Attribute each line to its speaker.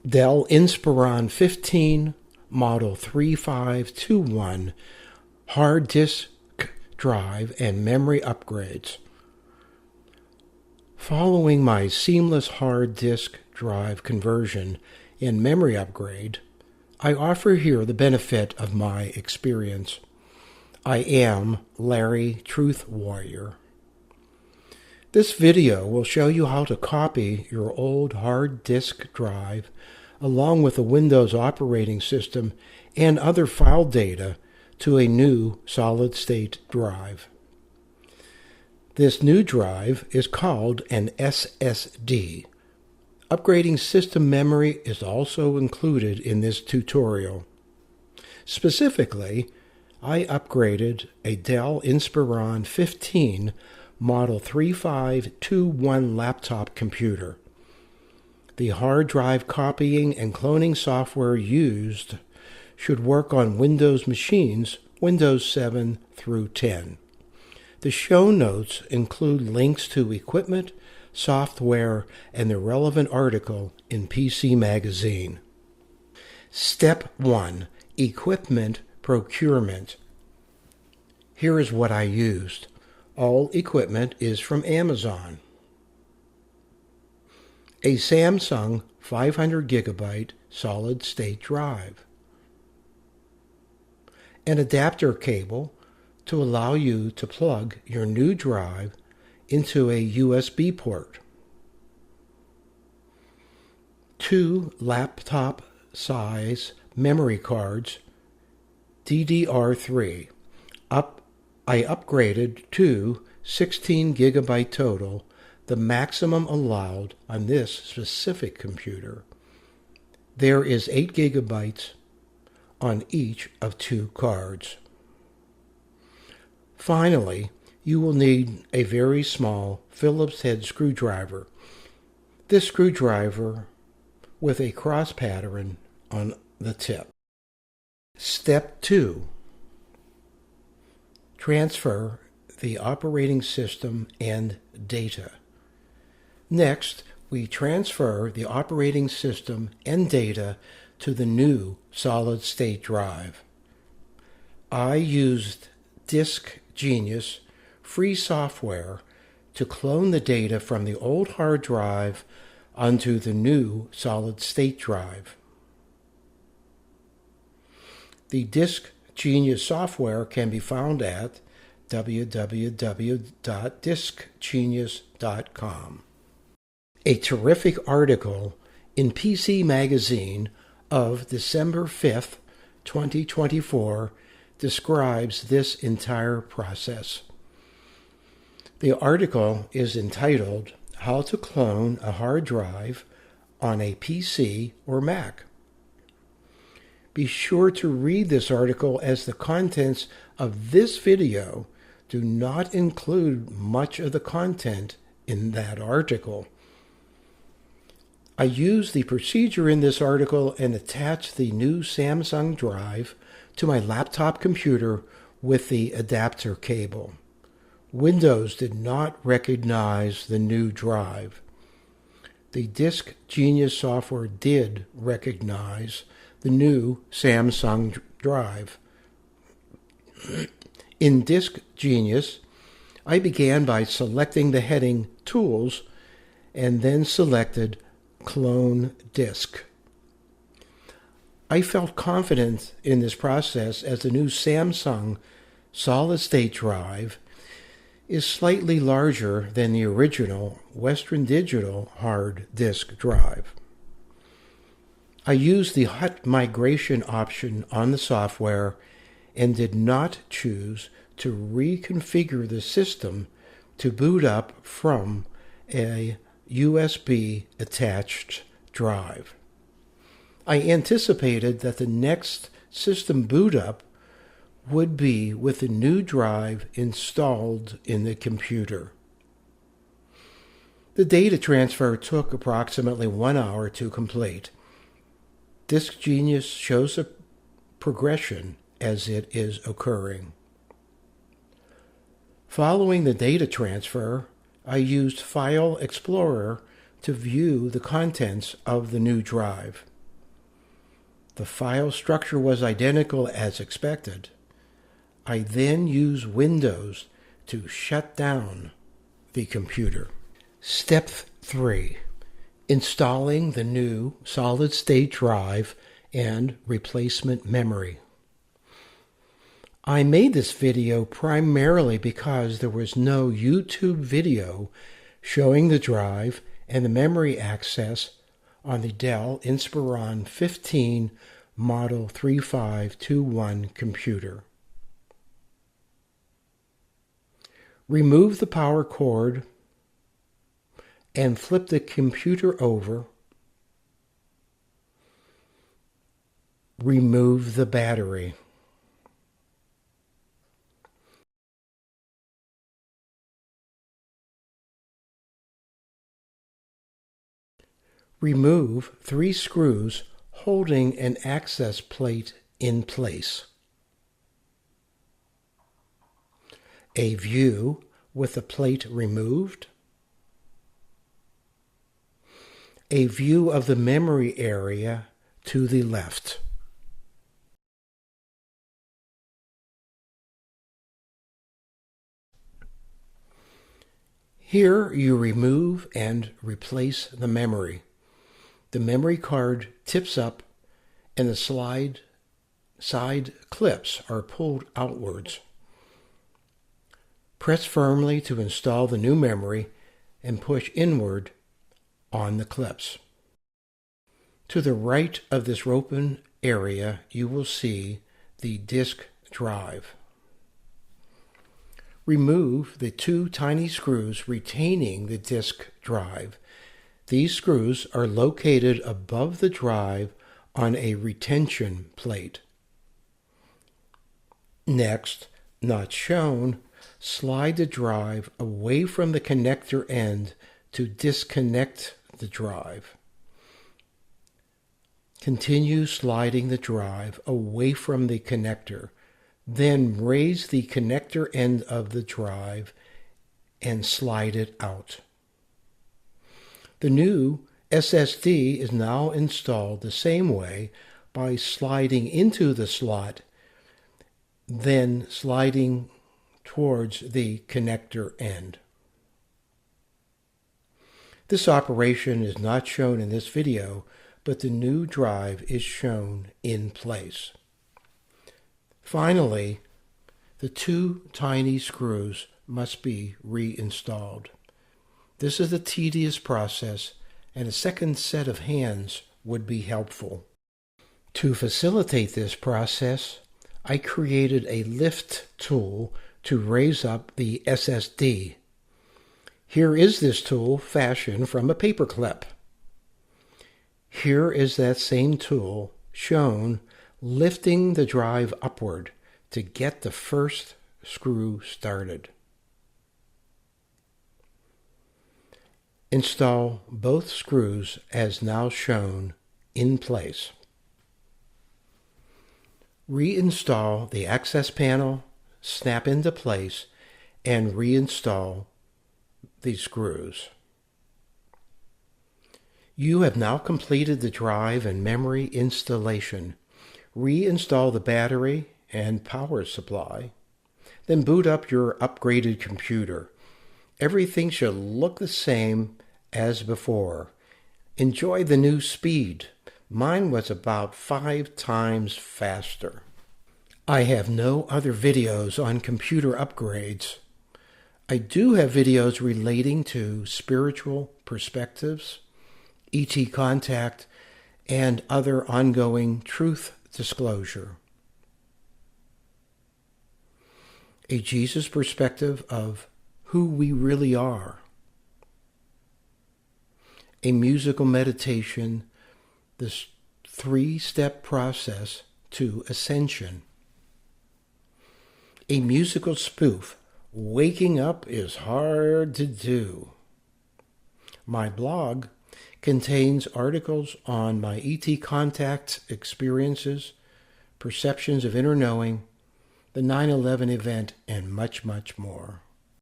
Speaker 1: Dell Inspiron 15 Model 3521 hard disk drive and memory upgrades. Following my seamless hard disk drive conversion and memory upgrade, I offer here the benefit of my experience. I am Larry Truth Warrior. This video will show you how to copy your old hard disk drive along with a Windows operating system and other file data to a new solid-state drive. This new drive is called an SSD. Upgrading system memory is also included in this tutorial. Specifically, I upgraded a Dell Inspiron 15 Model 3521 laptop computer. The hard drive copying and cloning software used should work on Windows machines Windows 7 through 10. The show notes include links to equipment, software, and the relevant article in PC Magazine. Step 1. Equipment procurement. Here is what I used. All equipment is from Amazon. A Samsung 500 gigabyte solid-state drive. An adapter cable to allow you to plug your new drive into a USB port. 2 laptop-size memory cards, DDR3. I upgraded to 16 gigabyte total, the maximum allowed on this specific computer. There is 8 gigabytes on each of 2 cards. Finally, you will need a very small Phillips head screwdriver. This screwdriver with a cross pattern on the tip. Step 2. Transfer the operating system and data. Next, we transfer the operating system and data to the new solid-state drive. I used Disk Genius free software to clone the data from the old hard drive onto the new solid-state drive. The Disk Genius software can be found at www.diskgenius.com. A terrific article in PC Magazine of December 5th, 2024 describes this entire process. The article is entitled How to Clone a Hard Drive on a PC or Mac. Be sure to read this article as the contents of this video do not include much of the content in that article. I used the procedure in this article and attached the new Samsung drive to my laptop computer with the adapter cable. Windows did not recognize the new drive. The Disk Genius software did recognize the new Samsung drive. In Disk Genius, I began by selecting the heading Tools and then selected Clone Disk. I felt confident in this process as the new Samsung solid-state drive is slightly larger than the original Western Digital hard disk drive. I used the hot migration option on the software and did not choose to reconfigure the system to boot up from a USB attached drive. I anticipated that the next system boot up would be with the new drive installed in the computer. The data transfer took approximately 1 hour to complete. Disk Genius shows a progression as it is occurring. Following the data transfer, I used File Explorer to view the contents of the new drive. The file structure was identical as expected. I then use Windows to shut down the computer. Step 3. Installing the new solid-state drive and replacement memory. I made this video primarily because there was no YouTube video showing the drive and the memory access on the Dell Inspiron 15 Model 3521 computer. Remove the power cord and flip the computer over. Remove the battery. Remove 3 screws holding an access plate in place. A view with the plate removed. A view of the memory area to the left. Here you remove and replace the memory. The memory card tips up and the side clips are pulled outwards. Press firmly to install the new memory and push inward on the clips. To the right of this open area, you will see the disk drive. Remove the 2 tiny screws retaining the disk drive. These screws are located above the drive on a retention plate. Next, not shown, slide the drive away from the connector end to disconnect the drive. Continue sliding the drive away from the connector, then raise the connector end of the drive and slide it out. The new SSD is now installed the same way by sliding into the slot, then sliding towards the connector end. This operation is not shown in this video, but the new drive is shown in place. Finally, the 2 tiny screws must be reinstalled. This is a tedious process, and a second set of hands would be helpful. To facilitate this process, I created a lift tool to raise up the SSD. Here is this tool fashioned from a paperclip. Here is that same tool shown lifting the drive upward to get the first screw started. Install both screws as now shown in place. Reinstall the access panel, snap into place, and reinstall the screws. You have now completed the drive and memory installation. Reinstall the battery and power supply. Then boot up your upgraded computer. Everything should look the same as before. Enjoy the new speed. Mine was about 5 times faster. I have no other videos on computer upgrades. I do have videos relating to spiritual perspectives, ET contact, and other ongoing truth disclosure. A Jesus perspective of who we really are. A musical meditation, this 3-step process to ascension. A musical spoof, waking up is hard to do. My blog contains articles on my ET contact experiences, perceptions of inner knowing, the 9/11 event, and much, much more.